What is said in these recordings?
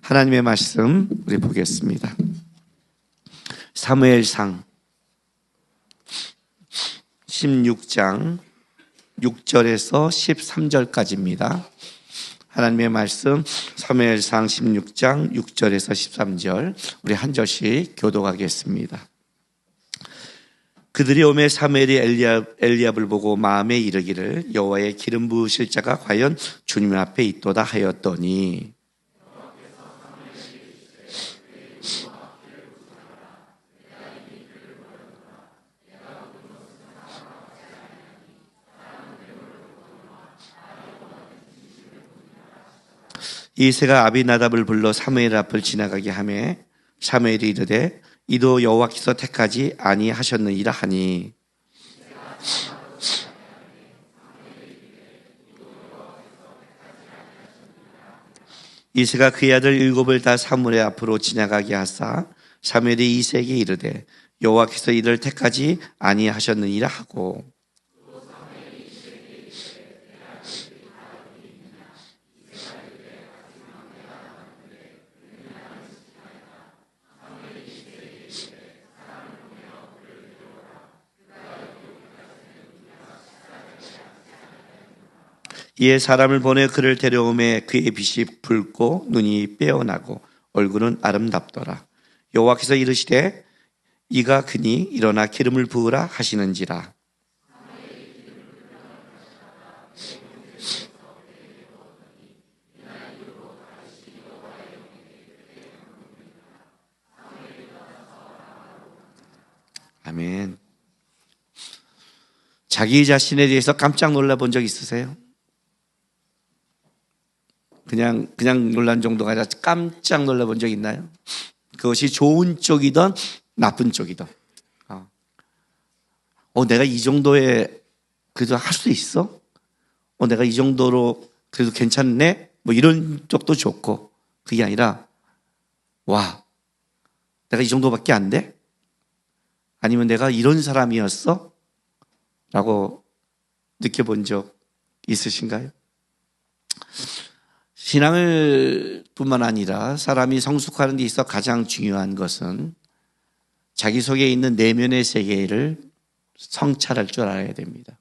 하나님의 말씀 우리 보겠습니다. 사무엘상 16장 6절에서 13절까지입니다. 하나님의 말씀 사무엘상 16장 6절에서 13절 우리 한 절씩 교독하겠습니다. 그들이 오매 사무엘이 엘리압을 보고 마음에 이르기를 여호와의 기름 부으실 자가 과연 주님 앞에 있도다 하였더니 이새가 아비나답을 불러 사무엘 앞을 지나가게 하매 사무엘이 이르되 이도 여호와께서 택하지 아니하셨느니라 하니 이새가 그의 아들 7을 다 사무엘 앞으로 지나가게 하사 사무엘이 이새에게 이르되 여호와께서 이를 택하지 아니하셨느니라 하고 이에 사람을 보내 그를 데려오매 그의 빛이 붉고 눈이 빼어나고 얼굴은 아름답더라. 여호와께서 이르시되 이가 그니 일어나 기름을 부으라 하시는지라. 아멘. 자기 자신에 대해서 깜짝 놀라 본 적 있으세요? 그냥 놀란 정도가 아니라 깜짝 놀라 본 적 있나요? 그것이 좋은 쪽이든 나쁜 쪽이든. 내가 이 정도에 그래도 할 수 있어? 내가 이 정도로 그래도 괜찮네? 뭐 이런 쪽도 좋고, 그게 아니라, 와, 내가 이 정도밖에 안 돼? 아니면 내가 이런 사람이었어? 라고 느껴본 적 있으신가요? 신앙을 뿐만 아니라 사람이 성숙하는 데 있어 가장 중요한 것은 자기 속에 있는 내면의 세계를 성찰할 줄 알아야 됩니다.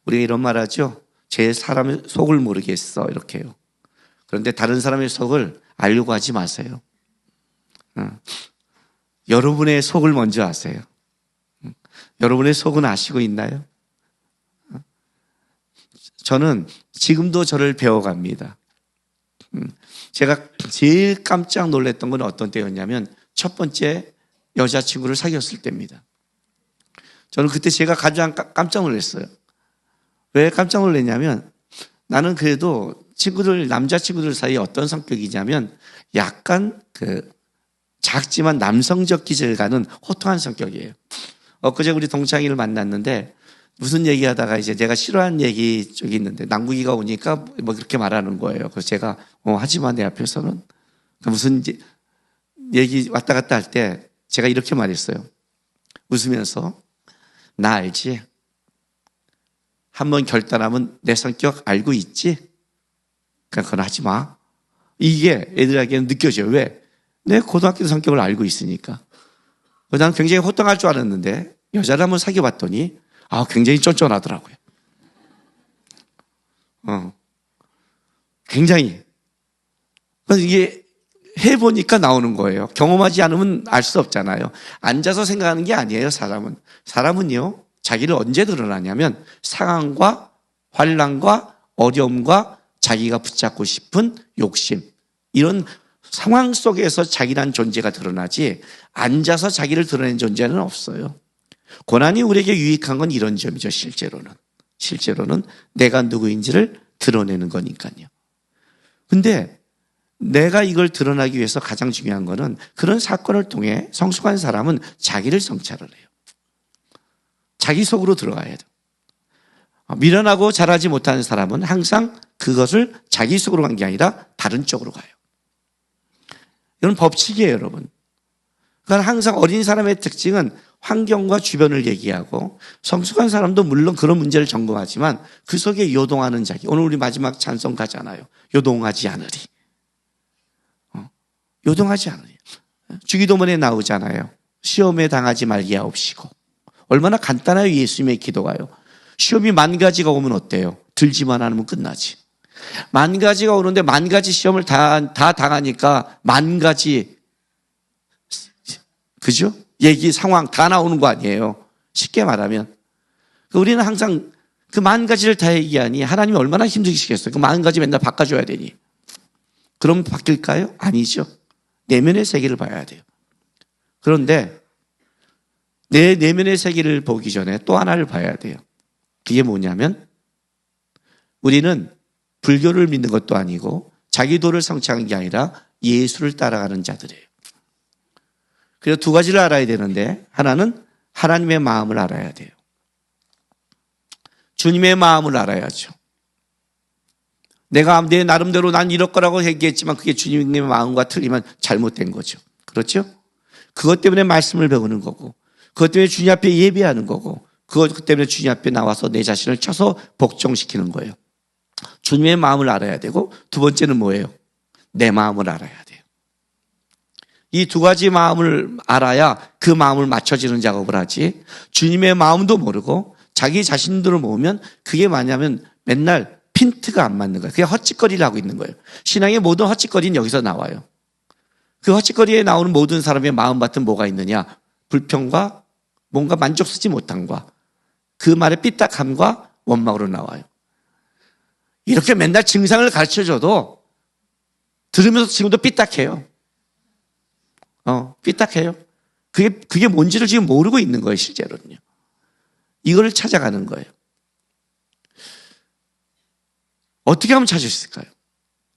우리가 이런 말 하죠. 제 사람의 속을 모르겠어 이렇게요. 그런데 다른 사람의 속을 알려고 하지 마세요. 여러분의 속을 먼저 아세요. 여러분의 속은 아시고 있나요? 저는 지금도 저를 배워갑니다. 제가 제일 깜짝 놀랐던 건 어떤 때였냐면 첫 번째 여자친구를 사귀었을 때입니다. 저는 그때 제가 가장 깜짝 놀랐어요. 왜 깜짝 놀랐냐면 나는 그래도 남자친구들 사이에 어떤 성격이냐면 약간 작지만 남성적 기질을 가는 호통한 성격이에요. 엊그제 우리 동창이를 만났는데 무슨 얘기하다가 이제 내가 싫어하는 얘기 쪽이 있는데 남국이가 오니까 뭐 그렇게 말하는 거예요. 그래서 제가 하지마 내 앞에서는 무슨 얘기 왔다 갔다 할 때 제가 이렇게 말했어요. 웃으면서 나 알지? 한번 결단하면 내 성격 알고 있지? 그러니까 그건 하지 마. 이게 애들에게는 느껴져요. 왜? 내 고등학교 성격을 알고 있으니까. 나는 굉장히 호통할 줄 알았는데 여자를 한번 사귀어봤더니 굉장히 쫀쫀하더라고요. 굉장히. 그래서 이게 해보니까 나오는 거예요. 경험하지 않으면 알 수 없잖아요. 앉아서 생각하는 게 아니에요, 사람은. 사람은요, 자기를 언제 드러나냐면 상황과 환난과 어려움과 자기가 붙잡고 싶은 욕심, 이런 상황 속에서 자기란 존재가 드러나지 앉아서 자기를 드러내는 존재는 없어요. 고난이 우리에게 유익한 건 이런 점이죠. 실제로는 내가 누구인지를 드러내는 거니까요. 근데 내가 이걸 드러나기 위해서 가장 중요한 거는 그런 사건을 통해 성숙한 사람은 자기를 성찰을 해요. 자기 속으로 들어가야 돼요. 미련하고 잘하지 못하는 사람은 항상 그것을 자기 속으로 간 게 아니라 다른 쪽으로 가요. 이건 법칙이에요, 여러분. 그러니까 항상 어린 사람의 특징은 환경과 주변을 얘기하고 성숙한 사람도 물론 그런 문제를 점검하지만 그 속에 요동하는 자기. 오늘 우리 마지막 찬송 가잖아요. 요동하지 않으리. 요동하지 않으니. 주기도문에 나오잖아요. 시험에 당하지 말게 하옵시고. 얼마나 간단해요, 예수님의 기도가요. 시험이 10,000가지가 오면 어때요? 들지만 않으면 끝나지. 10,000가지가 오는데 10,000가지 시험을 다 당하니까 10,000가지, 그죠? 얘기, 상황 다 나오는 거 아니에요. 쉽게 말하면. 우리는 항상 그 10,000가지를 다 얘기하니 하나님이 얼마나 힘드시겠어요. 그 10,000가지 맨날 바꿔줘야 되니. 그럼 바뀔까요? 아니죠. 내면의 세계를 봐야 돼요. 그런데 내 내면의 세계를 보기 전에 또 하나를 봐야 돼요. 그게 뭐냐면 우리는 불교를 믿는 것도 아니고 자기도를 성취하는 게 아니라 예수를 따라가는 자들이에요. 그래서 두 가지를 알아야 되는데 하나는 하나님의 마음을 알아야 돼요. 주님의 마음을 알아야죠. 내가 내 나름대로 난 이럴 거라고 얘기했지만 그게 주님의 마음과 틀리면 잘못된 거죠. 그렇죠? 그것 때문에 말씀을 배우는 거고 그것 때문에 주님 앞에 예배하는 거고 그것 때문에 주님 앞에 나와서 내 자신을 쳐서 복종시키는 거예요. 주님의 마음을 알아야 되고 두 번째는 뭐예요? 내 마음을 알아야 돼요. 이 두 가지 마음을 알아야 그 마음을 맞춰지는 작업을 하지 주님의 마음도 모르고 자기 자신들을 모으면 그게 뭐냐면 맨날 핀트가 안 맞는 거예요. 그게 헛짓거리를 하고 있는 거예요. 신앙의 모든 헛짓거리는 여기서 나와요. 그 헛짓거리에 나오는 모든 사람의 마음밭은 뭐가 있느냐? 불평과 뭔가 만족스럽지 못함과 그 말의 삐딱함과 원망으로 나와요. 이렇게 맨날 증상을 가르쳐줘도 들으면서 지금도 삐딱해요. 삐딱해요. 그게 뭔지를 지금 모르고 있는 거예요, 실제로는요. 이걸 찾아가는 거예요. 어떻게 하면 찾을 수 있을까요?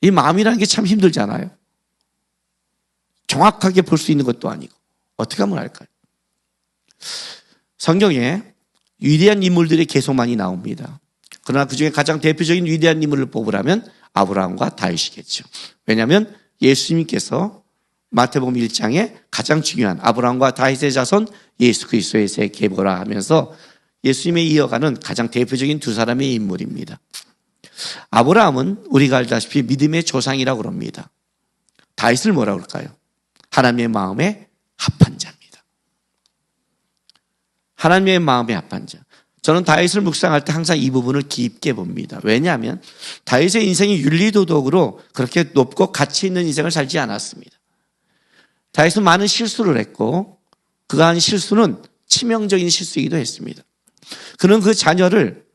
이 마음이라는 게 참 힘들잖아요. 정확하게 볼 수 있는 것도 아니고 어떻게 하면 할까요? 성경에 위대한 인물들이 계속 많이 나옵니다. 그러나 그중에 가장 대표적인 위대한 인물을 뽑으라면 아브라함과 다윗이겠죠. 왜냐하면 예수님께서 마태복음 1장에 가장 중요한 아브라함과 다윗의 자손 예수 그리스도의 새 계보라 하면서 예수님에 이어가는 가장 대표적인 두 사람의 인물입니다. 아브라함은 우리가 알다시피 믿음의 조상이라고 그럽니다. 다윗을 뭐라고 그럴까요? 하나님의 마음에 합한 자입니다. 하나님의 마음에 합한 자. 저는 다윗을 묵상할 때 항상 이 부분을 깊게 봅니다. 왜냐하면 다윗의 인생이 윤리도덕으로 그렇게 높고 가치 있는 인생을 살지 않았습니다. 다윗은 많은 실수를 했고 그가 한 실수는 치명적인 실수이기도 했습니다. 그는 그 자녀를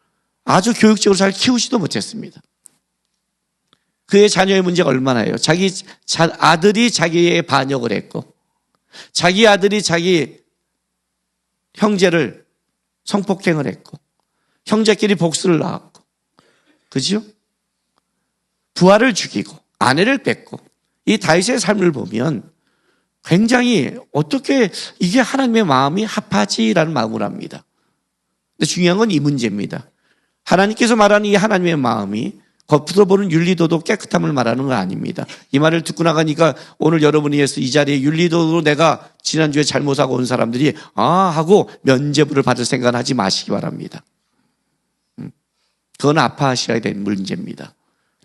아주 교육적으로 잘 키우지도 못했습니다. 그의 자녀의 문제가 얼마나예요? 자기 아들이 자기의 반역을 했고 자기 아들이 자기 형제를 성폭행을 했고 형제끼리 복수를 낳았고 그죠? 부하를 죽이고 아내를 뺏고 이 다윗의 삶을 보면 굉장히 어떻게 이게 하나님의 마음이 합하지라는 마음을 합니다. 근데 중요한 건 이 문제입니다. 하나님께서 말하는 이 하나님의 마음이 겉으로 보는 윤리도덕 깨끗함을 말하는 건 아닙니다. 이 말을 듣고 나가니까 오늘 여러분이 이 자리에 윤리도덕으로 내가 지난주에 잘못하고 온 사람들이 하고 면죄부를 받을 생각은 하지 마시기 바랍니다. 그건 아파하셔야 되는 문제입니다.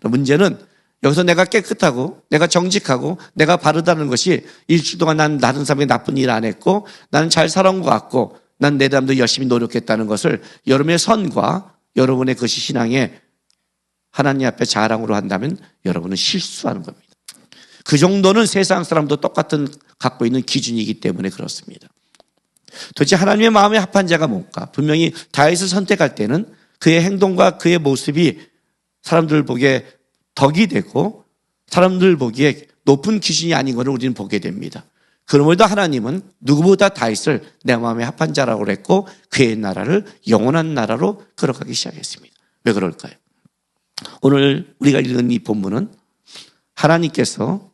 문제는 여기서 내가 깨끗하고 내가 정직하고 내가 바르다는 것이 일주일 동안 난 다른 사람에게 나쁜 일 안 했고 나는 잘 살아온 것 같고 난 내 담도 열심히 노력했다는 것을 여러분의 선과 여러분의 그것이 신앙의 하나님 앞에 자랑으로 한다면 여러분은 실수하는 겁니다. 그 정도는 세상 사람도 똑같은 갖고 있는 기준이기 때문에 그렇습니다. 도대체 하나님의 마음에 합한 자가 뭘까? 분명히 다윗을 선택할 때는 그의 행동과 그의 모습이 사람들 보기에 덕이 되고 사람들 보기에 높은 기준이 아닌 것을 우리는 보게 됩니다. 그러므로 하나님은 누구보다 다윗을 내 마음에 합한 자라고 그랬고 그의 나라를 영원한 나라로 걸어가기 시작했습니다. 왜 그럴까요? 오늘 우리가 읽은 이 본문은 하나님께서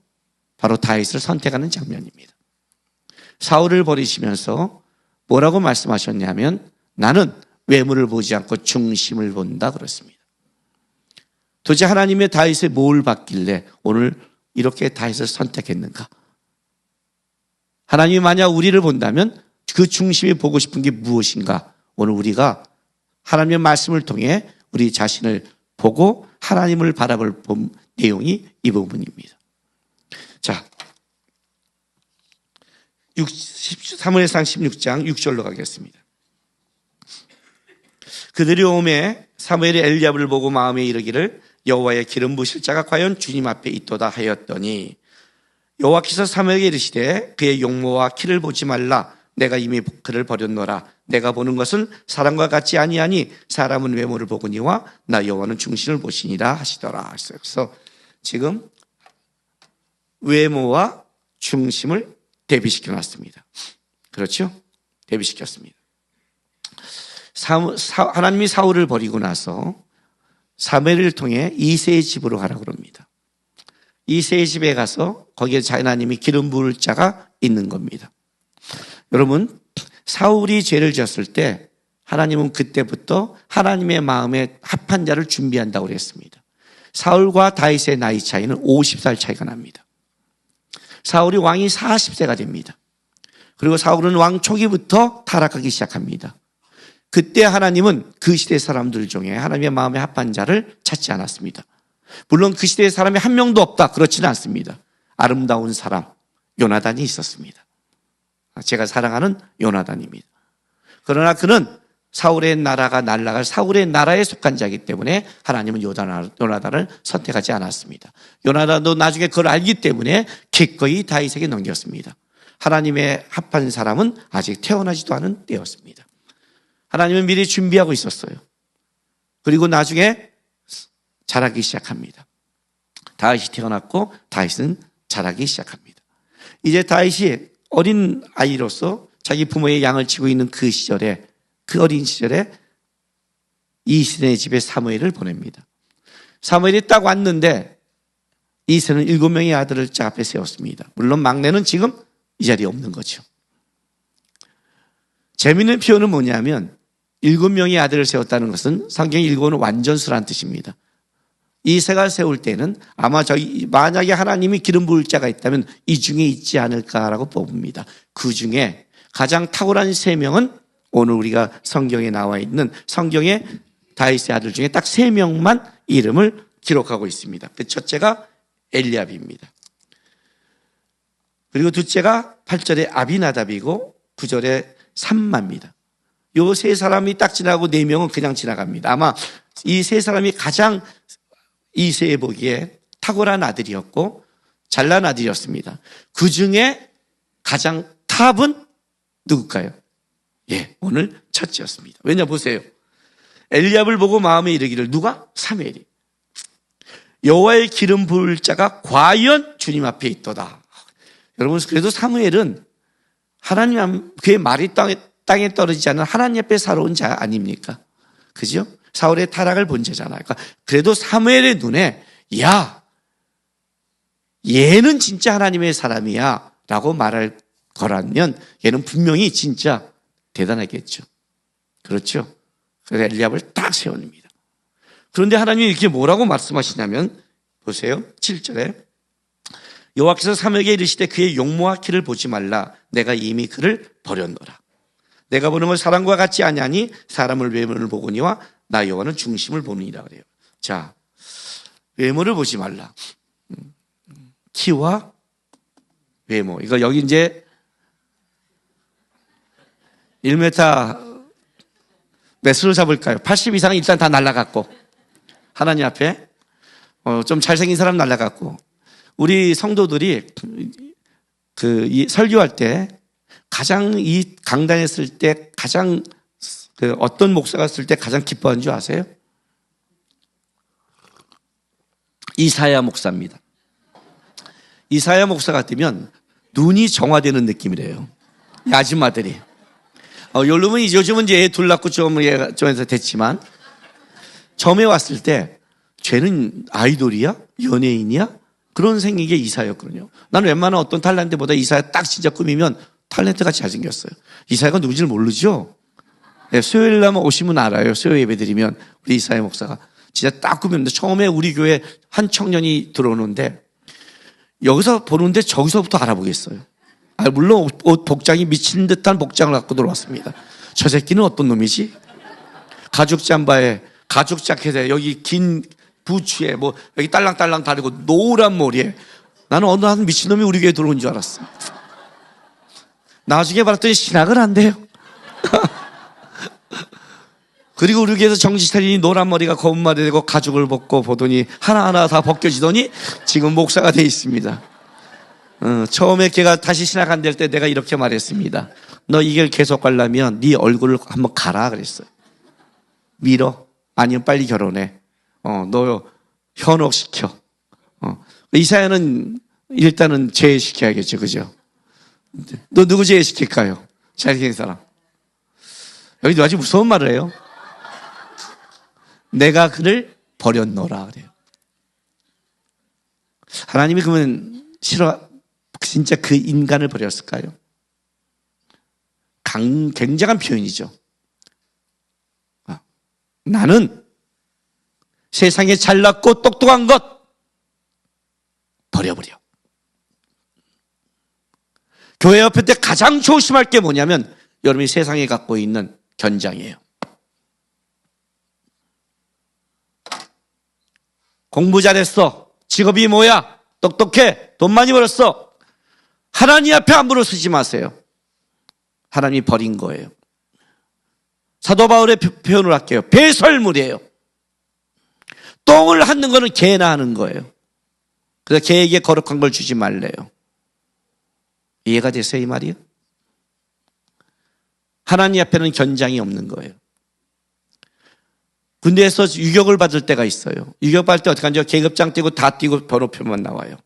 바로 다윗을 선택하는 장면입니다. 사울을 버리시면서 뭐라고 말씀하셨냐면 나는 외모를 보지 않고 중심을 본다 그랬습니다. 도대체 하나님의 다윗에 뭘 받길래 오늘 이렇게 다윗을 선택했는가? 하나님이 만약 우리를 본다면 그 중심이 보고 싶은 게 무엇인가? 오늘 우리가 하나님의 말씀을 통해 우리 자신을 보고 하나님을 바라볼 내용이 이 부분입니다. 자, 사무엘상 16장 6절로 가겠습니다. 그들이 오매 사무엘이 엘리압을 보고 마음에 이르기를 여호와의 기름 부으실 자가 과연 주님 앞에 있도다 하였더니 여호와께서 사무엘에게 이르시되 그의 용모와 키를 보지 말라. 내가 이미 그를 버렸노라. 내가 보는 것은 사람과 같지 아니하니 사람은 외모를 보거니와 나 여호와는 중심을 보시니라 하시더라. 그래서 지금 외모와 중심을 대비시켜 놨습니다. 그렇죠? 대비시켰습니다. 하나님이 사울을 버리고 나서 사무엘을 통해 이새의 집으로 가라고 그럽니다. 이새의 집에 가서 거기에 하나님이 기름 부을 자가 있는 겁니다. 여러분, 사울이 죄를 지었을 때 하나님은 그때부터 하나님의 마음에 합한 자를 준비한다고 그랬습니다. 사울과 다윗의 나이 차이는 50살 차이가 납니다. 사울이 왕이 40세가 됩니다. 그리고 사울은 왕 초기부터 타락하기 시작합니다. 그때 하나님은 그 시대 사람들 중에 하나님의 마음에 합한 자를 찾지 않았습니다. 물론 그 시대의 사람이 한 명도 없다, 그렇지는 않습니다. 아름다운 사람 요나단이 있었습니다. 제가 사랑하는 요나단입니다. 그러나 그는 사울의 나라가 날아갈 사울의 나라에 속한 자이기 때문에 하나님은 요나단을 선택하지 않았습니다. 요나단도 나중에 그걸 알기 때문에 기꺼이 다윗에게 넘겼습니다. 하나님의 합한 사람은 아직 태어나지도 않은 때였습니다. 하나님은 미리 준비하고 있었어요. 그리고 나중에 자라기 시작합니다. 다윗이 태어났고 다윗은 자라기 시작합니다. 이제 다윗이 어린 아이로서 자기 부모의 양을 치고 있는 그 시절에, 그 어린 시절에 이새의 집에 사무엘을 보냅니다. 사무엘이 딱 왔는데 이새는 7명의 아들을 짝 앞에 세웠습니다. 물론 막내는 지금 이 자리에 없는 거죠. 재미있는 표현은 뭐냐면 7명의 아들을 세웠다는 것은 성경에 7은 완전수라는 뜻입니다. 이새가 세울 때는 아마 만약에 하나님이 기름 부을 자가 있다면 이 중에 있지 않을까라고 뽑습니다. 그 중에 가장 탁월한 3명은 오늘 우리가 성경에 나와 있는 성경의 다윗의 아들 중에 딱 3명만 이름을 기록하고 있습니다. 그 첫째가 엘리압입니다. 그리고 둘째가 8절에 아비나답이고 9절에 삼마입니다. 요 세 사람이 딱 지나고 4명은 그냥 지나갑니다. 아마 이 세 사람이 가장 이새에 보기에 탁월한 아들이었고 잘난 아들이었습니다. 그 중에 가장 탑은 누굴까요? 예, 오늘 첫째였습니다. 왜냐 보세요. 엘리압을 보고 마음에 이르기를 누가? 사무엘이. 여호와의 기름 부을 자가 과연 주님 앞에 있도다. 여러분, 그래도 사무엘은 하나님, 그의 말이 땅에 떨어지지 않은 하나님 앞에 살아온 자 아닙니까? 그죠? 사울의 타락을 본 자잖아요. 그러니까 그래도 사무엘의 눈에 야, 얘는 진짜 하나님의 사람이야 라고 말할 거라면 얘는 분명히 진짜 대단하겠죠. 그렇죠? 그래서 엘리압을 딱 세웁니다. 그런데 하나님이 이렇게 뭐라고 말씀하시냐면 보세요. 7절에 여호와께서 사무엘에게 이르시되 그의 용모와 키를 보지 말라. 내가 이미 그를 버렸노라. 내가 보는 걸 사람과 같지 아니하니 사람을 외모를 보거니와 나 여호와는 중심을 보느니라 그래요. 자, 외모를 보지 말라. 키와 외모. 이거 여기 이제 1m 몇으로 잡을까요? 80 이상은 일단 다 날라갔고 하나님 앞에 좀 잘생긴 사람 날라갔고 우리 성도들이 이 설교할 때 가장 이 강단에 쓸 때 가장 어떤 목사가 쓸 때 가장 기뻐하는 줄 아세요? 이사야 목사입니다. 이사야 목사 같으면 눈이 정화되는 느낌이래요. 이 아줌마들이. 요즘은 이제 애 둘 낳고 좀 해서 됐지만 처음에 왔을 때 쟤는 아이돌이야? 연예인이야? 그런 생긴 게 이사야였거든요. 나는 웬만한 어떤 탤런트보다 이사야 딱 진짜 꾸미면 탤런트같이 잘생겼어요. 이사야가 누군지를 모르죠? 네, 수요일 날만 오시면 알아요. 수요 예배 드리면 우리 이사야 목사가 진짜 딱 꾸몄는데 처음에 우리 교회 한 청년이 들어오는데 여기서 보는데 저기서부터 알아보겠어요. 물론 옷 복장이 미친 듯한 복장을 갖고 들어왔습니다. 저 새끼는 어떤 놈이지? 가죽 잠바에 가죽 자켓에 여기 긴 부츠에 뭐 여기 딸랑딸랑 다리고 노란 머리에 나는 어느 한 미친놈이 우리 교회에 들어온 줄 알았어. 나중에 봤더니 신학을 한대요. 그리고 우리 교회에서 정신 차리니 노란 머리가 검은 머리 되고 가죽을 벗고 보더니 하나하나 다 벗겨지더니 지금 목사가 돼 있습니다. 처음에 걔가 다시 신학 안 될 때 내가 이렇게 말했습니다. 너 이 길 계속 가려면 네 얼굴을 한번 가라 그랬어요. 밀어. 아니면 빨리 결혼해. 너 현혹시켜. 이 사연은 일단은 제외시켜야겠죠. 그죠? 너 누구 제외시킬까요? 잘생긴 사람. 여기 아주 무서운 말을 해요. 내가 그를 버렸노라 그래요. 하나님이 그러면 진짜 그 인간을 버렸을까요? 굉장한 표현이죠. 나는 세상에 잘났고 똑똑한 것 버려버려. 교회 옆에 때 가장 조심할 게 뭐냐면 여러분이 세상에 갖고 있는 견장이에요. 공부 잘했어. 직업이 뭐야? 똑똑해. 돈 많이 벌었어. 하나님 앞에 함부로 쓰지 마세요. 하나님이 버린 거예요. 사도 바울의 표현을 할게요. 배설물이에요. 똥을 핥는 거는 개나 하는 거예요. 그래서 개에게 거룩한 걸 주지 말래요. 이해가 되세요, 이 말이요? 하나님 앞에는 견장이 없는 거예요. 군대에서 유격을 받을 때가 있어요. 유격 받을 때 어떻게 하죠? 계급장 띄고 다 띄고 번호표만 나와요.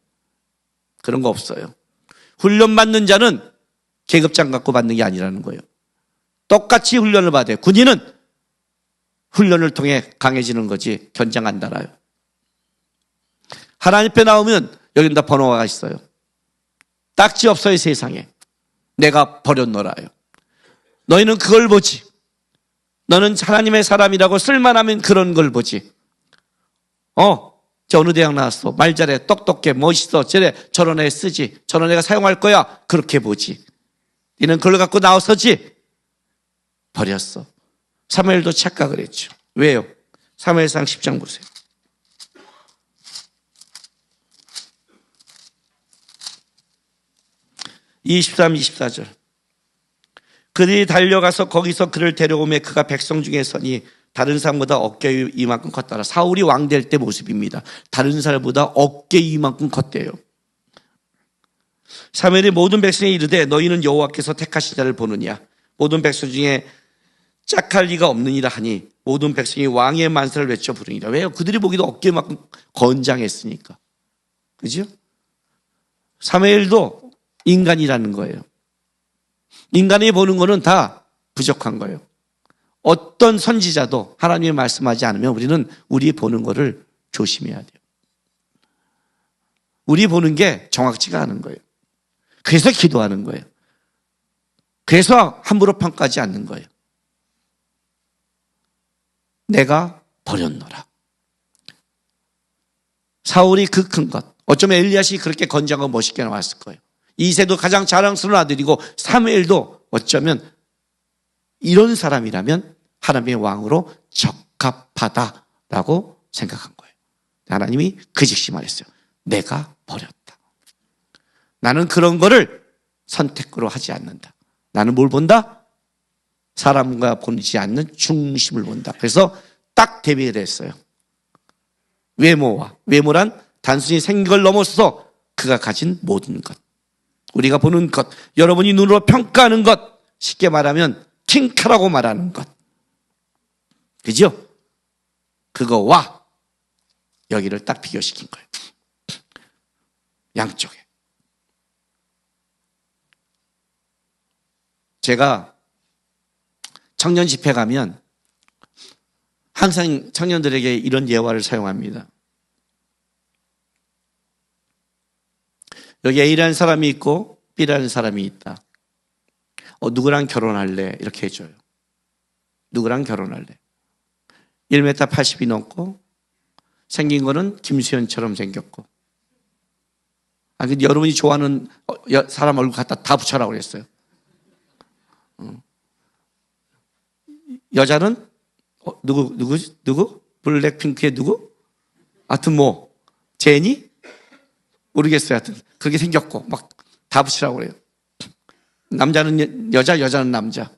그런 거 없어요. 훈련 받는 자는 계급장 갖고 받는 게 아니라는 거예요. 똑같이 훈련을 받아요. 군인은 훈련을 통해 강해지는 거지 견장 안 달아요. 하나님 앞에 나오면 여기는 다 번호가 있어요. 딱지 없어요, 세상에. 내가 버렸노라요. 너희는 그걸 보지. 너는 하나님의 사람이라고 쓸만하면 그런 걸 보지. 저 어느 대학 나왔어. 말 잘해. 똑똑해. 멋있어. 저런 애 쓰지. 저런 애가 사용할 거야. 그렇게 보지. 너는 그걸 갖고 나서지. 버렸어. 사무엘도 착각을 했죠. 왜요? 사무엘상 10장 보세요. 23, 24절. 그들이 달려가서 거기서 그를 데려오매 그가 백성 중에 서니 다른 사람보다 어깨 이만큼 컸더라. 사울이 왕 될 때 모습입니다. 다른 사람보다 어깨 이만큼 컸대요. 사무엘이 모든 백성에 이르되 너희는 여호와께서 택하신 자를 보느냐. 모든 백성 중에 짝할 리가 없느니라 하니 모든 백성이 왕의 만세를 외쳐 부르니라. 왜요? 그들이 보기도 어깨만큼 건장했으니까. 그죠? 사무엘도 인간이라는 거예요. 인간이 보는 거는 다 부족한 거예요. 어떤 선지자도 하나님이 말씀하지 않으면 우리는 우리 보는 거를 조심해야 돼요. 우리 보는 게 정확치가 않은 거예요. 그래서 기도하는 거예요. 그래서 함부로 평가하지 않는 거예요. 내가 버렸노라. 사울이 그 큰 것, 어쩌면 엘리야시 그렇게 건장하고 멋있게 나왔을 거예요. 이새도 가장 자랑스러운 아들이고 사무엘도 어쩌면 이런 사람이라면 하나님의 왕으로 적합하다라고 생각한 거예요. 하나님이 그 즉시 말했어요. 내가 버렸다. 나는 그런 거를 선택으로 하지 않는다. 나는 뭘 본다? 사람과 보지 않는 중심을 본다. 그래서 딱 대비를 했어요. 외모란 단순히 생긴 걸 넘어서 그가 가진 모든 것. 우리가 보는 것, 여러분이 눈으로 평가하는 것, 쉽게 말하면 킹카라고 말하는 것. 그죠? 그거와 여기를 딱 비교시킨 거예요. 양쪽에. 제가 청년 집회 가면 항상 청년들에게 이런 예화를 사용합니다. 여기 A라는 사람이 있고 B라는 사람이 있다. 누구랑 결혼할래? 이렇게 해줘요. 누구랑 결혼할래? 1m 80이 넘고 생긴 거는 김수현처럼 생겼고. 근데 여러분이 좋아하는 사람 얼굴 갖다 다 붙여라고 그랬어요. 여자는 누구? 블랙핑크의 누구? 하여튼 제니? 모르겠어요. 하여튼 그렇게 생겼고 막 다 붙이라고 그래요. 남자는 여자, 여자는 남자.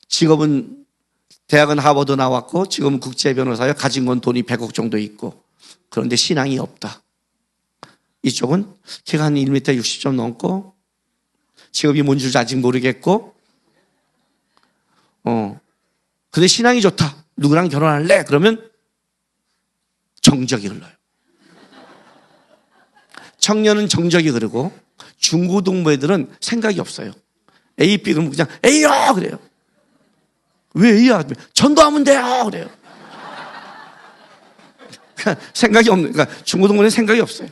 직업은 대학은 하버드 나왔고 지금은 국제 변호사야. 가진 건 돈이 100억 정도 있고. 그런데 신앙이 없다. 이쪽은 키가 한 1m 60 좀 넘고 직업이 뭔지 아직 모르겠고 근데 신앙이 좋다. 누구랑 결혼할래? 그러면 정적이 흘러요. 청년은 정적이 흐르고 중고등부 애들은 생각이 없어요. A, B 그러면 그냥 A야 그래요. 왜 A야? 전도하면 돼요 그래요. 생각이 없는, 그러니까 중고등부는 생각이 없어요.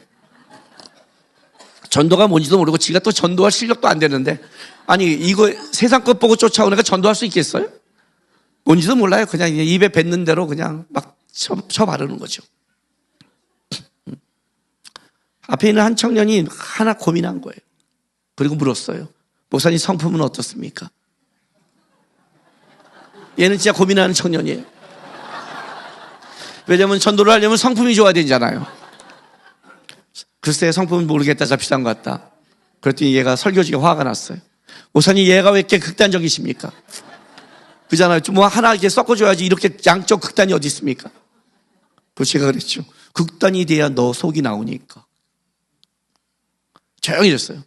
전도가 뭔지도 모르고 지가 또 전도할 실력도 안 되는데 아니 이거 세상 것 보고 쫓아오니까 전도할 수 있겠어요? 뭔지도 몰라요. 그냥 입에 뱉는 대로 그냥 막 쳐 바르는 거죠. 앞에 있는 한 청년이 하나 고민한 거예요. 그리고 물었어요. 목사님 성품은 어떻습니까? 얘는 진짜 고민하는 청년이에요. 왜냐면 전도를 하려면 성품이 좋아야 되잖아요. 글쎄 성품은 모르겠다. 비싼 것 같다. 그랬더니 얘가 설교지가 화가 났어요. 목사님 얘가 왜 이렇게 극단적이십니까? 그잖아요. 좀 뭐 하나 이렇게 섞어줘야지 이렇게 양쪽 극단이 어디 있습니까? 그 제가 그랬죠. 극단이 돼야 너 속이 나오니까. 조용해졌어요.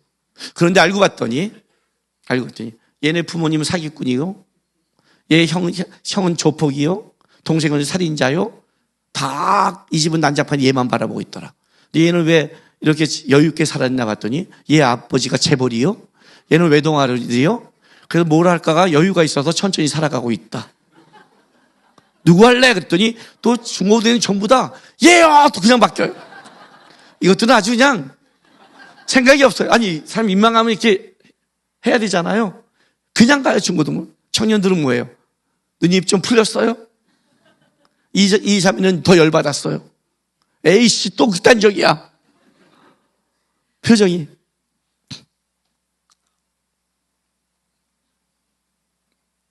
그런데 알고 봤더니 얘네 부모님은 사기꾼이요. 얘 형은 조폭이요. 동생은 살인자요. 다 이 집은 난잡한 얘만 바라보고 있더라. 얘는 왜 이렇게 여유 있게 살았나 봤더니 얘 아버지가 재벌이요. 얘는 외동아들이요. 그래서 뭘 할까가 여유가 있어서 천천히 살아가고 있다. 누구 할래? 그랬더니 또 중고등학생 전부 다 얘요! 또 그냥 바뀌어요. 이것들은 아주 그냥 생각이 없어요. 아니 사람 민망하면 이렇게 해야 되잖아요. 그냥 가요. 중고등부. 청년들은 뭐예요? 눈이 좀 풀렸어요? 이 자매는 더 열받았어요. 에이씨 또 극단적이야. 표정이.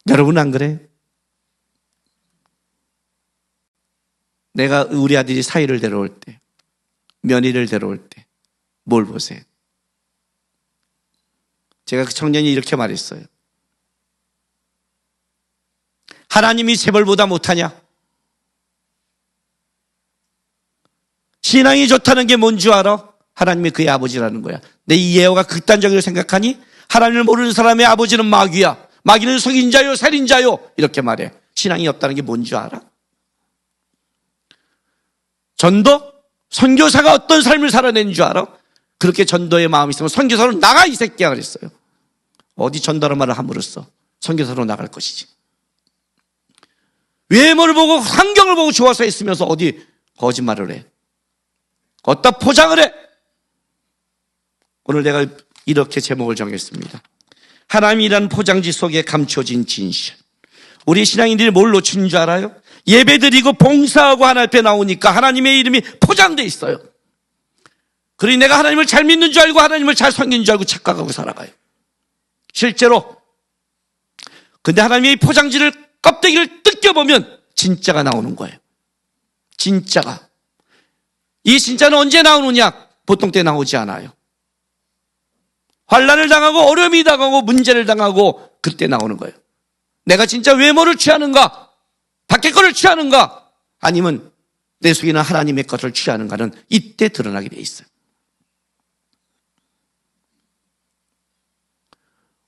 여러분 안 그래? 내가 우리 아들이 사위를 데려올 때, 며느리를 데려올 때 뭘 보세요? 제가 그 청년이 이렇게 말했어요. 하나님이 재벌보다 못하냐? 신앙이 좋다는 게 뭔 줄 알아? 하나님이 그의 아버지라는 거야. 내 이 예어가 극단적으로 생각하니 하나님을 모르는 사람의 아버지는 마귀야. 마귀는 속인자요 살인자요 이렇게 말해. 신앙이 없다는 게 뭔 줄 알아? 전도? 선교사가 어떤 삶을 살아내는 줄 알아? 그렇게 전도의 마음이 있으면 선교사로 나가 이 새끼야 그랬어요. 어디 전도라는 말을 함부로 써. 선교사로 나갈 것이지. 외모를 보고 환경을 보고 좋아서 했으면서 어디 거짓말을 해. 어디다 포장을 해. 오늘 내가 이렇게 제목을 정했습니다. 하나님이란 포장지 속에 감춰진 진실. 우리 신앙인들이 뭘 놓친 줄 알아요? 예배드리고 봉사하고 하나님 앞에 나오니까 하나님의 이름이 포장되어 있어요. 그러니 내가 하나님을 잘 믿는 줄 알고 하나님을 잘 섬기는 줄 알고 착각하고 살아가요. 실제로. 근데 하나님의 포장지를 껍데기를 뜯겨보면 진짜가 나오는 거예요. 진짜가. 이 진짜는 언제 나오느냐? 보통 때 나오지 않아요. 환난을 당하고 어려움이 당하고 문제를 당하고 그때 나오는 거예요. 내가 진짜 외모를 취하는가? 밖의 것을 취하는가? 아니면 내 속에 있는 하나님의 것을 취하는가는 이때 드러나게 돼 있어요.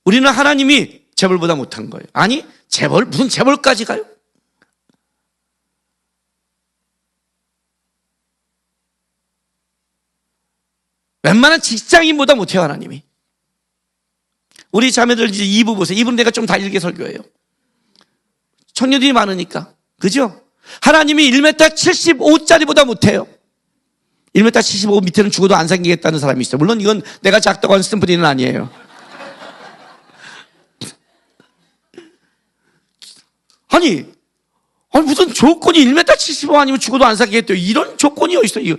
우리는 하나님이 재벌보다 못한 거예요. 아니 재벌 무슨 재벌까지 가요? 웬만한 직장인보다 못해요 하나님이. 우리 자매들 이제 2부 보세요. 2부는 내가 좀 다 일게 설교해요. 청년들이 많으니까. 그죠? 하나님이 1m 75짜리보다 못해요. 1m 75 밑에는 죽어도 안 생기겠다는 사람이 있어요. 물론 이건 내가 작다고 하는 스탬프리는 아니에요. 아니 무슨 조건이 1m 75 아니면 죽어도 안 사귀겠대요. 이런 조건이 어디 있어요?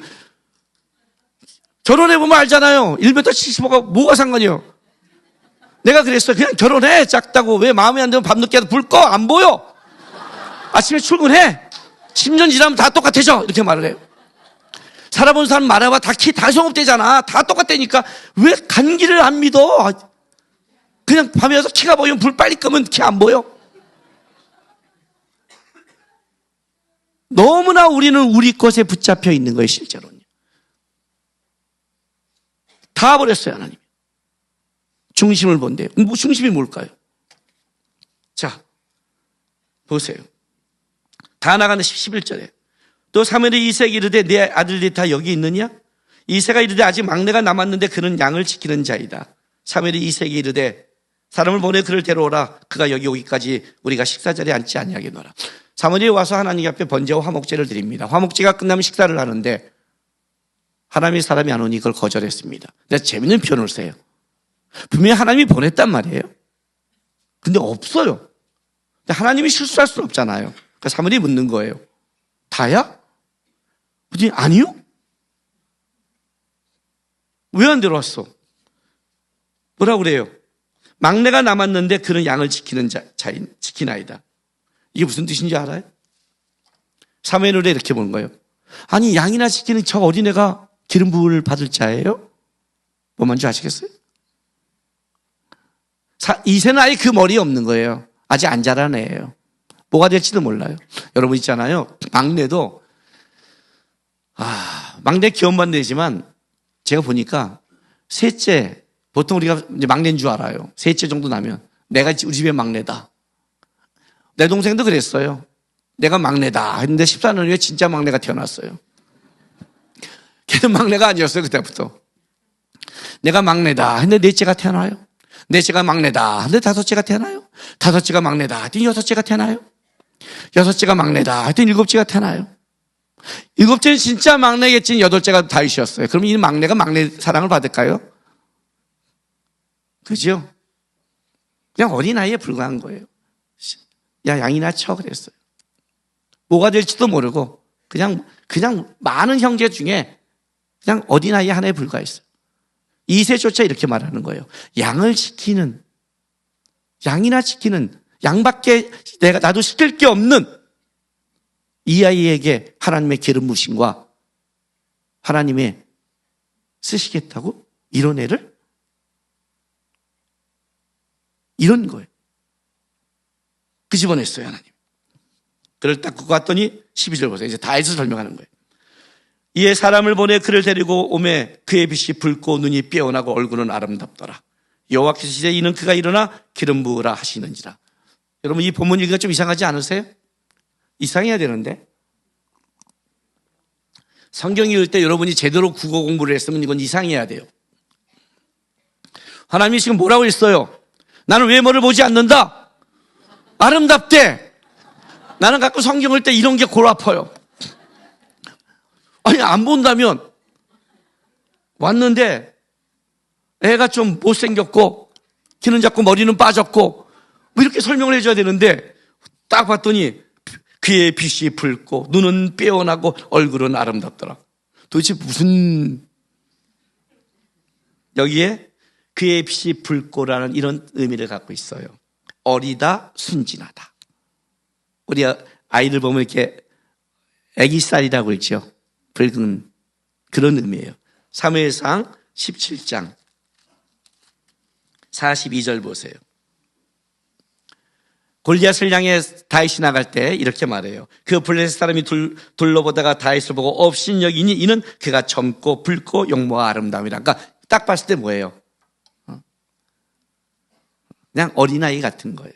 결혼해보면 알잖아요. 1m 75가 뭐가 상관이에요? 내가 그랬어요. 그냥 결혼해. 작다고. 왜 마음에 안 들면 밤늦게 불 꺼? 안 보여. 아침에 출근해. 10년 지나면 다 똑같아져. 이렇게 말을 해요. 살아본 사람 말해봐. 다 키 다 성업되잖아. 다 똑같다니까. 왜 간기를 안 믿어? 그냥 밤에 와서 키가 보이면 불 빨리 끄면 키 안 보여. 너무나 우리는 우리 것에 붙잡혀 있는 거예요, 실제로는. 다 버렸어요, 하나님. 중심을 본대요. 중심이 뭘까요? 자, 보세요. 다 나가는 11절에. 또 사무엘이 이새에게 이르되 내 아들들이 다 여기 있느냐? 이새가 이르되 아직 막내가 남았는데 그는 양을 지키는 자이다. 사무엘이 이새에게 이르되 사람을 보내 그를 데려오라. 그가 여기 오기까지 우리가 식사 자리에 앉지 아니하겠노라. 사무엘이 와서 하나님 앞에 번제와 화목제를 드립니다. 화목제가 끝나면 식사를 하는데 하나님의 사람이 안 오니 이걸 거절했습니다. 근데 재밌는 표현을 써요. 분명히 하나님이 보냈단 말이에요. 근데 없어요. 근데 하나님이 실수할 수는 없잖아요. 그러니까 사무엘이 묻는 거예요. 다야? 그랬더니 아니요? 왜 안 데려왔어? 뭐라고 그래요? 막내가 남았는데 그는 양을 지키는 자인 지키나이다. 이게 무슨 뜻인지 알아요? 사무엘을 이렇게 보는 거예요. 아니 양이나 지키는 저 어린애가 기름 부음을 받을 자예요? 뭐 뭔지 아시겠어요? 이새는 아예 그 머리에 없는 거예요. 아직 안 자란 애예요. 뭐가 될지도 몰라요. 여러분 있잖아요. 막내도 막내 기원만 되지만 제가 보니까 셋째, 보통 우리가 이제 막내인 줄 알아요. 셋째 정도 나면 내가 우리 집의 막내다. 내 동생도 그랬어요. 내가 막내다 했는데 14년 후에 진짜 막내가 태어났어요. 걔는 막내가 아니었어요. 그때부터. 내가 막내다 했는데 넷째가 태어나요. 넷째가 막내다 했는데 다섯째가 태어나요. 다섯째가 막내다 했더니 여섯째가 태어나요. 여섯째가 막내다 했더니 일곱째가 태어나요. 일곱째는 진짜 막내겠지. 여덟째가 다윗이었어요. 그럼 이 막내가 막내 사랑을 받을까요? 그죠? 그냥 어린아이에 불과한 거예요. 야, 양이나 쳐 그랬어요. 뭐가 될지도 모르고 그냥 많은 형제 중에 그냥 어린아이 하나에 불과했어요. 이새조차 이렇게 말하는 거예요. 양을 지키는, 양이나 지키는, 양밖에 나도 시킬 게 없는 이 아이에게 하나님의 기름 부으심과 하나님의 쓰시겠다고? 이런 애를? 이런 거예요. 끄집어냈어요, 하나님. 그를 딱 끄고 왔더니 12절 보세요. 이제 다해서 설명하는 거예요. 이에 사람을 보내 그를 데리고 오매 그의 빛이 붉고 눈이 빼어나고 얼굴은 아름답더라. 여호와께서 이제 이는 그가 일어나 기름 부으라 하시는지라. 여러분 이 본문 읽기가 좀 이상하지 않으세요? 이상해야 되는데 성경 읽을 때 여러분이 제대로 국어 공부를 했으면 이건 이상해야 돼요. 하나님이 지금 뭐라고 했어요? 나는 외모를 보지 않는다. 아름답대. 나는 가끔 성경 읽을 때 이런 게 골 아파요. 아니 안 본다면 왔는데 애가 좀 못생겼고 키는 작고 머리는 빠졌고 뭐 이렇게 설명을 해줘야 되는데 딱 봤더니 그의 빛이 붉고 눈은 빼어나고 얼굴은 아름답더라. 도대체 무슨 여기에 그의 빛이 붉고라는 이런 의미를 갖고 있어요. 어리다, 순진하다. 우리 아이들 보면 이렇게 애기살이라고 있죠. 붉은 그런 의미예요. 사무엘상 17장 42절 보세요. 골리앗을 향해 다윗이 나갈 때 이렇게 말해요. 그 블레셋 사람이 둘러보다가 다윗을 보고 업신여기니 이는 그가 젊고 붉고 용모가 아름다움이라. 그러니까 딱 봤을 때 뭐예요? 그냥 어린아이 같은 거예요.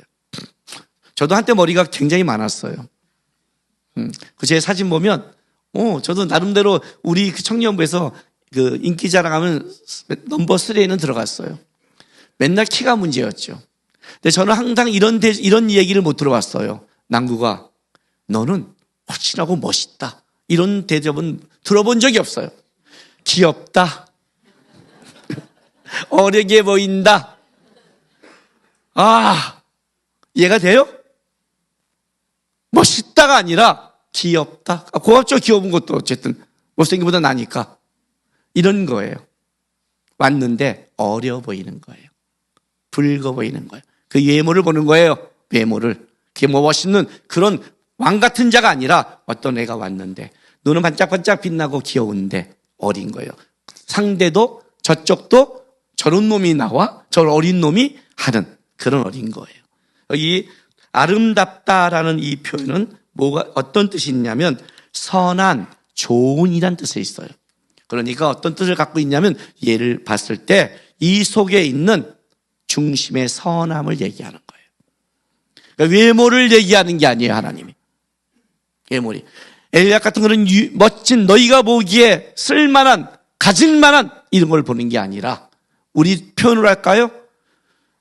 저도 한때 머리가 굉장히 많았어요. 그 제 사진 보면 저도 나름대로 우리 그 청년부에서 그 인기 자랑하면 넘버 3에는 들어갔어요. 맨날 키가 문제였죠. 근데 저는 항상 이런 얘기를 못 들어봤어요. 남구가 너는 훨씬하고 멋있다. 이런 대접은 들어본 적이 없어요. 귀엽다. 어리게 보인다. 이해가 돼요? 멋있다가 아니라 귀엽다. 고맙죠. 귀여운 것도 어쨌든 못생긴 것보다 나니까. 이런 거예요. 왔는데 어려 보이는 거예요. 붉어 보이는 거예요. 그 외모를 보는 거예요. 외모를. 그게 뭐 멋있는 그런 왕 같은 자가 아니라 어떤 애가 왔는데 눈은 반짝반짝 빛나고 귀여운데 어린 거예요. 상대도 저쪽도 저런 놈이 나와? 저 어린 놈이 하는 그런 어린 거예요. 이 아름답다라는 이 표현은 어떤 뜻이 있냐면 선한, 좋은이란 뜻에 있어요. 그러니까 어떤 뜻을 갖고 있냐면 얘를 봤을 때 이 속에 있는 중심의 선함을 얘기하는 거예요. 그러니까 외모를 얘기하는 게 아니에요, 하나님이. 외모리. 엘리압 같은 그런 멋진 너희가 보기에 쓸만한, 가질만한 이런 걸 보는 게 아니라 우리 표현을 할까요?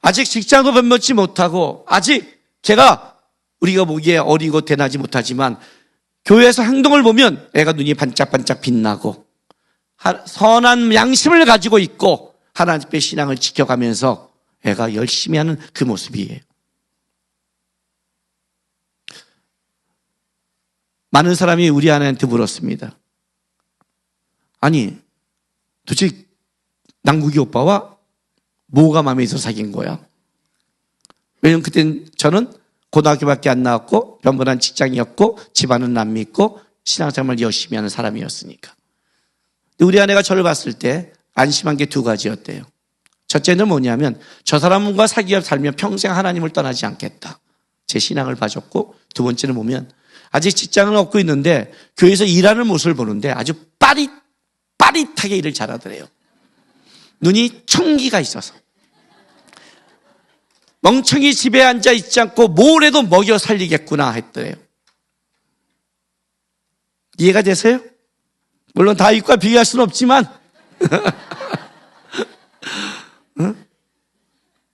아직 직장도 변변치 못하고 아직 우리가 보기에 어리고 대낮지 못하지만 교회에서 행동을 보면 애가 눈이 반짝반짝 빛나고 선한 양심을 가지고 있고 하나님 앞에 신앙을 지켜가면서 애가 열심히 하는 그 모습이에요. 많은 사람이 우리 아내한테 물었습니다. 아니, 도대체 남국이 오빠와 뭐가 마음에 있어서 사귄 거야? 왜냐면 그땐 저는 고등학교밖에 안 나왔고 변변한 직장이었고 집안은 안 믿고 신앙생활을 열심히 하는 사람이었으니까. 우리 아내가 저를 봤을 때 안심한 게 두 가지였대요. 첫째는 뭐냐면 저 사람과 사귀어 살면 평생 하나님을 떠나지 않겠다. 제 신앙을 봐줬고, 두 번째는 보면 아직 직장을 얻고 있는데 교회에서 일하는 모습을 보는데 아주 빠릿하게 일을 잘하더래요. 눈이 총기가 있어서 멍청이 집에 앉아 있지 않고 뭘 해도 먹여 살리겠구나 했더래요. 이해가 되세요? 물론 다윗과 비교할 수는 없지만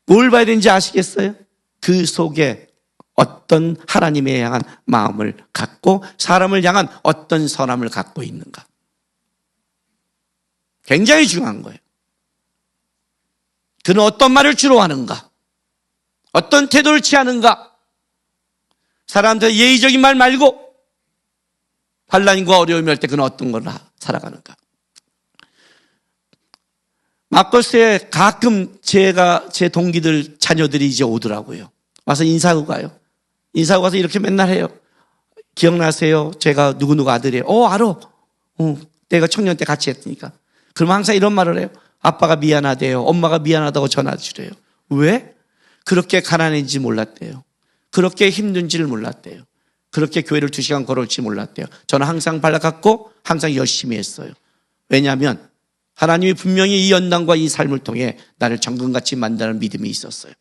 뭘 봐야 되는지 아시겠어요? 그 속에 어떤 하나님에 향한 마음을 갖고 사람을 향한 어떤 선함을 갖고 있는가. 굉장히 중요한 거예요. 그는 어떤 말을 주로 하는가? 어떤 태도를 취하는가? 사람한테 예의적인 말 말고 환난과 어려움이 올 때 그는 어떤 걸 살아가는가? 마커스에 가끔 제 동기들 자녀들이 이제 오더라고요. 와서 인사하고 가요. 인사하고 가서 이렇게 맨날 해요. 기억나세요? 제가 누구누구 아들이에요. 알아. 내가 청년 때 같이 했으니까. 그러면 항상 이런 말을 해요. 아빠가 미안하대요. 엄마가 미안하다고 전화 주래요. 왜? 그렇게 가난한지 몰랐대요. 그렇게 힘든지를 몰랐대요. 그렇게 교회를 2시간 걸어올지 몰랐대요. 저는 항상 발락했고 항상 열심히 했어요. 왜냐하면 하나님이 분명히 이 연단과 이 삶을 통해 나를 정금같이 만드는 믿음이 있었어요.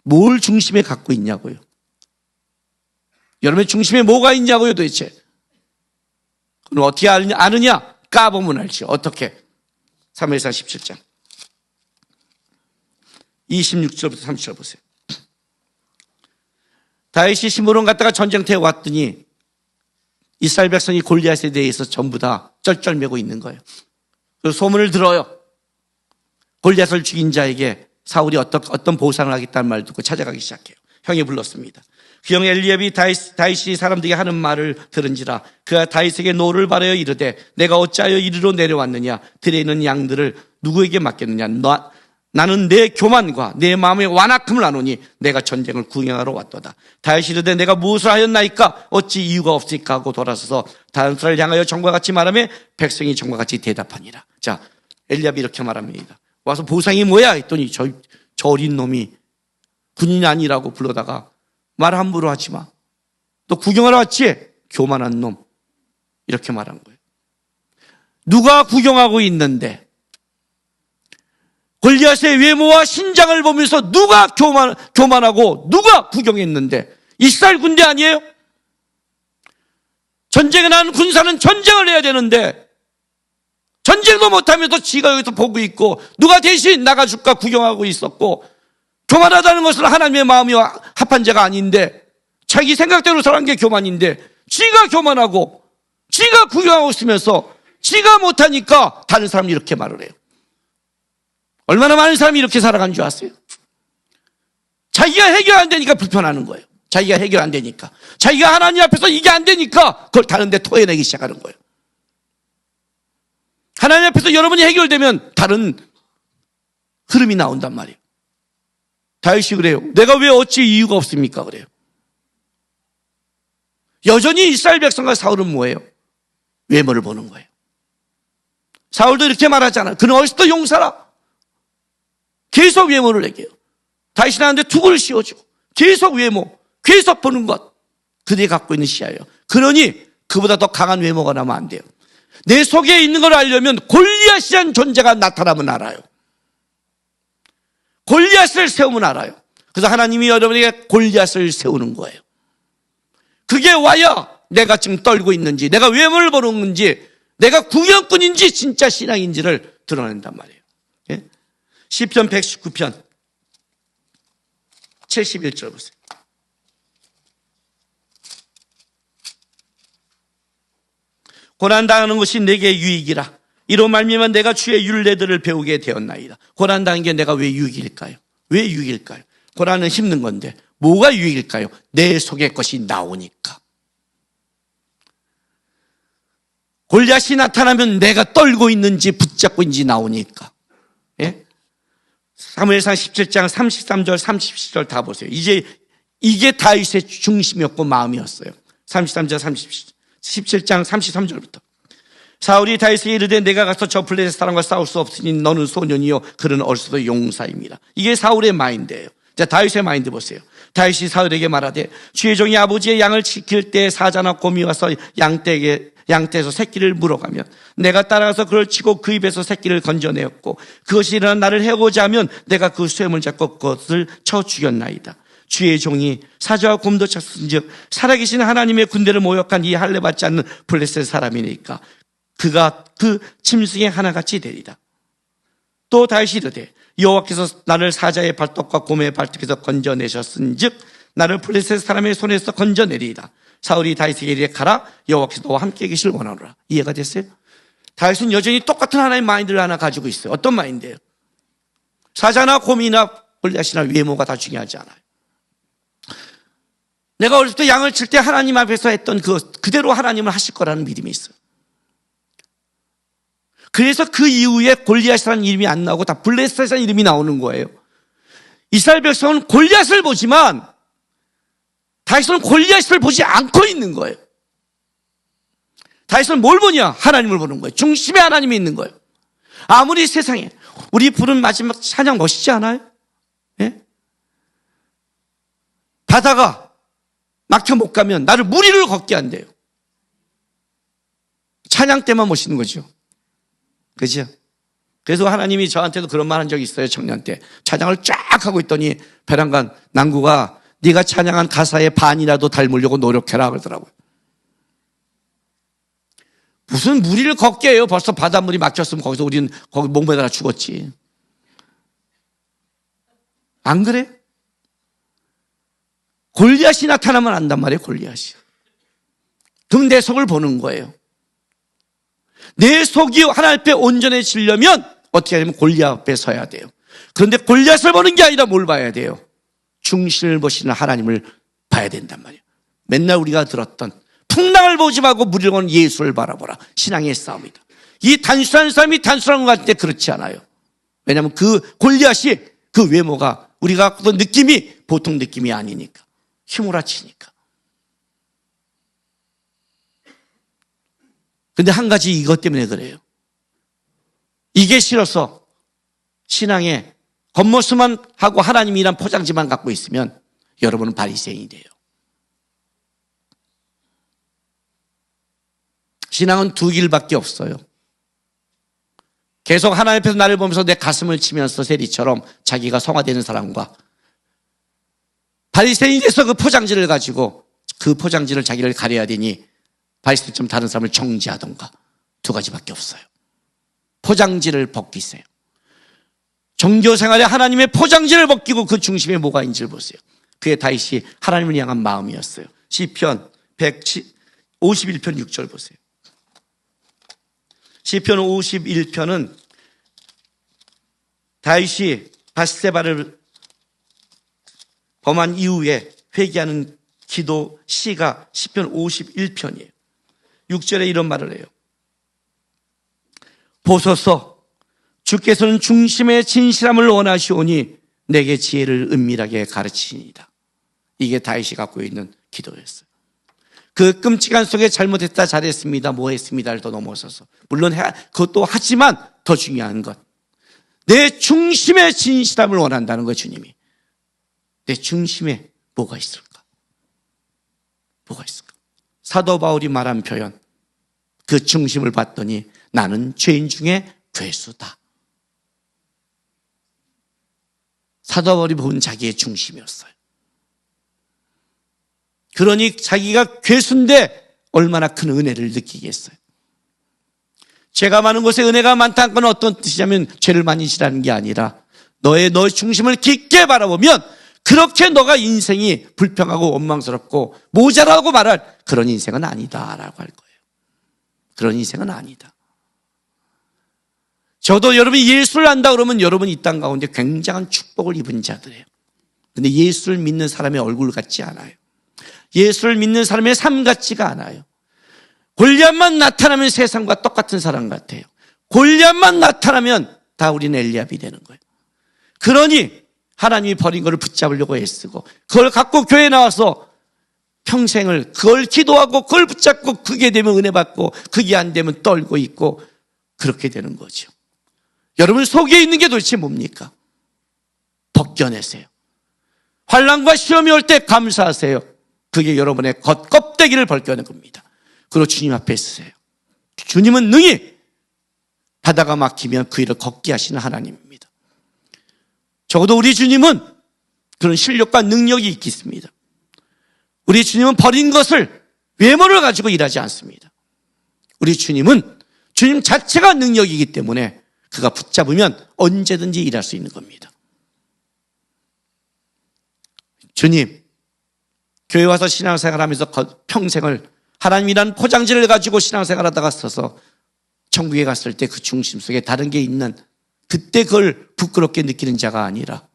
뭘 중심에 갖고 있냐고요? 여러분의 중심에 뭐가 있냐고요 도대체? 그럼 어떻게 아느냐? 까보면 알죠. 어떻게? 사무엘상 17장 26절부터 30절 보세요. 다윗이 시므론 갔다가 전쟁터에 왔더니 이스라엘 백성이 골리앗에 대해서 전부 다 쩔쩔매고 있는 거예요. 그래서 소문을 들어요. 골리앗을 죽인 자에게 사울이 어떤 보상을 하겠다는 말을 듣고 찾아가기 시작해요. 형이 불렀습니다. 그 형 엘리압이 다윗이 사람들에게 하는 말을 들은지라 그가 다윗에게 노를 바라여 이르되 내가 어찌하여 이리로 내려왔느냐? 들에 있는 양들을 누구에게 맡겼느냐? 나는 내 교만과 내 마음의 완악함을 아노니 내가 전쟁을 구경하러 왔도다. 다윗이 이르되 내가 무엇을 하였나이까? 어찌 이유가 없으니까 하고 돌아서서 다른 사람을 향하여 정과 같이 말하며 백성이 정과 같이 대답하니라. 자, 엘리압이 이렇게 말합니다. 와서 보상이 뭐야? 했더니 저 어린 놈이 군인이 아니라고 불러다가 말 함부로 하지 마. 너 구경하러 왔지? 교만한 놈. 이렇게 말한 거예요. 누가 구경하고 있는데 골리앗의 외모와 신장을 보면서 누가 교만하고 누가 구경했는데 이스라엘 군대 아니에요? 전쟁에 나간 군사는 전쟁을 해야 되는데 전쟁도 못하면서 지가 여기서 보고 있고 누가 대신 나가줄까 구경하고 있었고 교만하다는 것은 하나님의 마음이 합한 자가 아닌데 자기 생각대로 살아간 게 교만인데 지가 교만하고 지가 구경하고 있으면서 지가 못하니까 다른 사람이 이렇게 말을 해요. 얼마나 많은 사람이 이렇게 살아간 줄 아세요? 자기가 해결 안 되니까 불편하는 거예요. 자기가 해결 안 되니까. 자기가 하나님 앞에서 이게 안 되니까 그걸 다른 데 토해내기 시작하는 거예요. 하나님 앞에서 여러분이 해결되면 다른 흐름이 나온단 말이에요. 다윗이 그래요. 내가 왜 어찌 이유가 없습니까? 그래요. 여전히 이스라엘 백성과 사울은 뭐예요? 외모를 보는 거예요. 사울도 이렇게 말하잖아요. 그는 어디서부터 용사라. 계속 외모를 얘기해요. 다윗이 나한테 투구를 씌워주고 계속 외모, 계속 보는 것. 그들이 갖고 있는 시야예요. 그러니 그보다 더 강한 외모가 나면 안 돼요. 내 속에 있는 걸 알려면 골리앗이라는 존재가 나타나면 알아요. 골리앗을 세우면 알아요. 그래서 하나님이 여러분에게 골리앗을 세우는 거예요. 그게 와야 내가 지금 떨고 있는지, 내가 외모를 보는 건지, 내가 구경꾼인지 진짜 신앙인지를 드러낸단 말이에요. 예? 시편 119편 71절 보세요. 고난당하는 것이 내게 유익이라. 이로 말미암아 내가 주의 율례들을 배우게 되었나이다. 고난당한 게 내가 왜 유익일까요? 왜 유익일까요? 고난은 힘든 건데 뭐가 유익일까요? 내 속의 것이 나오니까. 골리앗이 나타나면 내가 떨고 있는지 붙잡고 있는지 나오니까. 예? 사무엘상 17장 33절 37절 다 보세요. 이게 다윗의 중심이었고 마음이었어요. 33절 17장 33절부터. 사울이 다윗에게 이르되 내가 가서 저 블레셋 사람과 싸울 수 없으니 너는 소년이요 그는 어리석도 용사입니다. 이게 사울의 마인드예요. 자, 다윗의 마인드 보세요. 다윗이 사울에게 말하되 주의 종이 아버지의 양을 지킬 때 사자나 곰이 와서 양떼에서 새끼를 물어가면 내가 따라가서 그를 치고 그 입에서 새끼를 건져내었고 그것이 일어나 나를 해오고자 하면 내가 그 쇠물 잡고 그것을 쳐 죽였나이다. 주의 종이 사자와 곰도 쳤은즉 살아계신 하나님의 군대를 모욕한 이 할례 받지 않는 블레셋 사람이니까 그가 그 짐승의 하나같이 되리다. 또 다윗이 이르되 여호와께서 나를 사자의 발톱과 곰의 발톱에서 건져내셨은즉 나를 블레셋 사람의 손에서 건져내리이다. 사울이 다윗에게 이르되 가라 여호와께서 너와 함께 계시길 원하노라. 이해가 됐어요? 다윗은 여전히 똑같은 하나의 마인드를 하나 가지고 있어요. 어떤 마인드예요? 사자나 곰이나 골리앗이나 외모가 다 중요하지 않아요. 내가 어렸을 때 양을 칠 때 하나님 앞에서 했던 그대로 하나님을 하실 거라는 믿음이 있어요. 그래서 그 이후에 골리앗이라는 이름이 안 나오고 다 블레셋이라는 이름이 나오는 거예요. 이스라엘 백성은 골리앗을 보지만 다윗은 골리앗을 보지 않고 있는 거예요. 다윗은 뭘 보냐? 하나님을 보는 거예요. 중심에 하나님이 있는 거예요. 아무리 세상에 우리 부른 마지막 찬양 멋있지 않아요? 예? 바다가 막혀 못 가면 나를 무리를 걷게 한대요. 찬양 때만 멋있는 거죠. 그죠? 그래서 하나님이 저한테도 그런 말 한 적이 있어요. 청년 때 찬양을 쫙 하고 있더니 베란간 난구가 네가 찬양한 가사의 반이라도 닮으려고 노력해라 그러더라고요. 무슨 무리를 걷게 해요. 벌써 바닷물이 막혔으면 거기서 우리는 거기 목매달아 죽었지. 안 그래? 골리앗이 나타나면 안단 말이에요. 골리앗이. 그럼 내 속을 보는 거예요. 내 속이 하나님 앞에 온전해지려면 어떻게 하냐면 골리앗 앞에 서야 돼요. 그런데 골리앗을 보는 게 아니라 뭘 봐야 돼요? 중심을 보시는 하나님을 봐야 된단 말이에요. 맨날 우리가 들었던 풍랑을 보지 말고 무리를 보는 예수를 바라보라. 신앙의 싸움이다. 이 단순한 삶이 단순한 것 같은데 그렇지 않아요. 왜냐하면 그 골리앗이 그 외모가 우리가 갖고 느낌이 보통 느낌이 아니니까. 휘몰아치니까. 근데 한 가지 이것 때문에 그래요. 이게 싫어서 신앙에 겉모습만 하고 하나님이란 포장지만 갖고 있으면 여러분은 바리새인이 돼요. 신앙은 두 길밖에 없어요. 계속 하나님 앞에서 나를 보면서 내 가슴을 치면서 세리처럼 자기가 성화되는 사람과 바리새인이 돼서 그 포장지를 가지고 그 포장지를 자기를 가려야 되니 바리새인처럼 다른 사람을 정죄하던가 두 가지밖에 없어요. 포장지를 벗기세요. 종교생활에 하나님의 포장지를 벗기고 그 중심에 뭐가 있는지를 보세요. 그게 다윗이 하나님을 향한 마음이었어요. 시편 51편 6절 보세요. 시편 51편은 다윗이 밧세바를 범한 이후에 회개하는 기도 시가 시편 51편이에요. 6절에 이런 말을 해요. 보소서 주께서는 중심의 진실함을 원하시오니 내게 지혜를 은밀하게 가르치시니이다. 이게 다윗이 갖고 있는 기도였어요. 그 끔찍한 속에 잘못했다 잘했습니다 뭐 했습니다를 더 넘어서서 물론 그것도 하지만 더 중요한 것 내 중심의 진실함을 원한다는 거예요. 주님이 내 중심에 뭐가 있을까? 뭐가 있을까? 사도 바울이 말한 표현 그 중심을 봤더니 나는 죄인 중에 괴수다. 사도 바울이 본 자기의 중심이었어요. 그러니 자기가 괴수인데 얼마나 큰 은혜를 느끼겠어요. 죄가 많은 곳에 은혜가 많다는 건 어떤 뜻이냐면 죄를 많이 지라는 게 아니라 너의 중심을 깊게 바라보면 그렇게 너가 인생이 불평하고 원망스럽고 모자라고 말할 그런 인생은 아니다라고 할 거예요. 그런 인생은 아니다. 저도 여러분이 예수를 안다 그러면 여러분 이 땅 가운데 굉장한 축복을 입은 자들이에요. 그런데 예수를 믿는 사람의 얼굴 같지 않아요. 예수를 믿는 사람의 삶 같지가 않아요. 골리앗만 나타나면 세상과 똑같은 사람 같아요. 골리앗만 나타나면 다 우리는 엘리압이 되는 거예요. 그러니 하나님이 버린 것을 붙잡으려고 애쓰고 그걸 갖고 교회에 나와서 평생을 그걸 기도하고 그걸 붙잡고 그게 되면 은혜 받고 그게 안 되면 떨고 있고 그렇게 되는 거죠. 여러분 속에 있는 게 도대체 뭡니까? 벗겨내세요. 환난과 시험이 올 때 감사하세요. 그게 여러분의 겉껍데기를 벗겨낸 겁니다. 그리고 주님 앞에 서세요. 주님은 능히 바다가 막히면 그 일을 걷게 하시는 하나님입니다. 적어도 우리 주님은 그런 실력과 능력이 있겠습니다. 우리 주님은 버린 것을 외모를 가지고 일하지 않습니다. 우리 주님은 주님 자체가 능력이기 때문에 그가 붙잡으면 언제든지 일할 수 있는 겁니다. 주님, 교회 와서 신앙생활하면서 평생을 하나님이라는 포장지를 가지고 신앙생활하다가 서서 천국에 갔을 때 그 중심 속에 다른 게 있는 그때 그걸 부끄럽게 느끼는 자가 아니라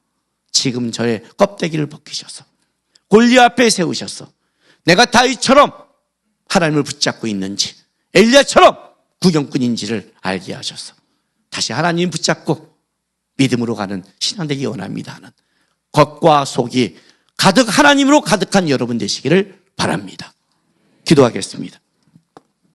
지금 저의 껍데기를 벗기셔서 골리앗 앞에 세우셔서 내가 다윗처럼 하나님을 붙잡고 있는지 엘리야처럼 구경꾼인지를 알게 하셔서 다시 하나님 붙잡고 믿음으로 가는 신앙 되기 원합니다 하는 겉과 속이 가득 하나님으로 가득한 여러분 되시기를 바랍니다. 기도하겠습니다.